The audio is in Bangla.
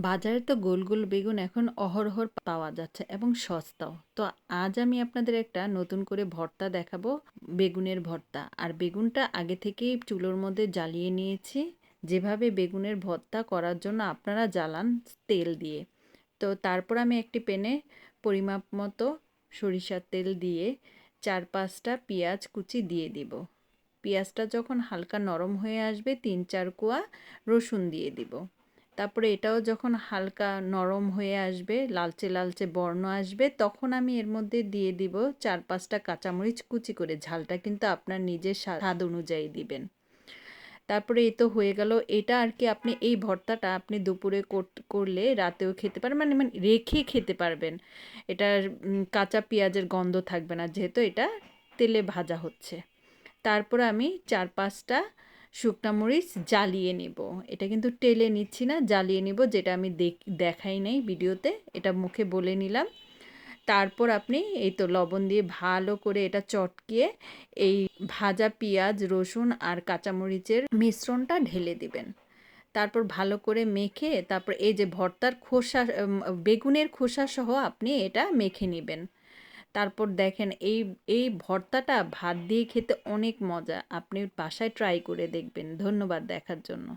বাজারে তো গোল গোল বেগুন এখন অহরহ পাওয়া যাচ্ছে এবং সস্তাও। তো আজ আমি আপনাদের একটা নতুন করে ভর্তা দেখাবো, বেগুনের ভর্তা। আর বেগুনটা আগে থেকেই চুলোর মধ্যে জ্বালিয়ে নিয়েছি, যেভাবে বেগুনের ভর্তা করার জন্য আপনারা জ্বালান তেল দিয়ে। তো তারপর আমি একটি প্যানে পরিমাপ মতো সরিষার তেল দিয়ে 4-5টা পেঁয়াজ কুচি দিয়ে দিব। পেঁয়াজটা যখন হালকা নরম হয়ে আসবে 3-4 কোয়া রসুন দিয়ে দিব। তারপরে এটাও যখন হালকা নরম হয়ে আসবে, লালচে লালচে বর্ণ আসবে, তখন আমি এর মধ্যে দিয়ে দিব 4-5টা কাঁচামরিচ কুচি করে। ঝালটা কিন্তু আপনার নিজের স্বাদ অনুযায়ী দিবেন। তারপরে এই তো হয়ে গেল। এটা আর কি, আপনি এই ভর্তাটা আপনি দুপুরে করলে রাতেও খেতে পারেন, মানে মানে রেখে খেতে পারবেন। এটার কাঁচা পেঁয়াজের গন্ধ থাকবে না, যেহেতু এটা তেলে ভাজা হচ্ছে। তারপর আমি 4-5টা শুকনা মরিচ জ্বালিয়ে নিব। এটা কিন্তু টেলে নিচ্ছি না, জ্বালিয়ে নিব, যেটা আমি দেখাই নাই ভিডিওতে, এটা মুখে বলে নিলাম। তারপর আপনি এই তো লবণ দিয়ে ভালো করে এটা চটকিয়ে এই ভাজা পেঁয়াজ, রসুন আর কাঁচামরিচের মিশ্রণটা ঢেলে দিবেন। তারপর ভালো করে মেখে তারপর এই যে ভর্তার খোসা, বেগুনের খোসা সহ আপনি এটা মেখে নেবেন। তারপর দেখেন এই এই ভর্তাটা ভাত দিয়ে খেতে অনেক মজা। আপনি বাসায় ট্রাই করে দেখবেন। ধন্যবাদ দেখার জন্য।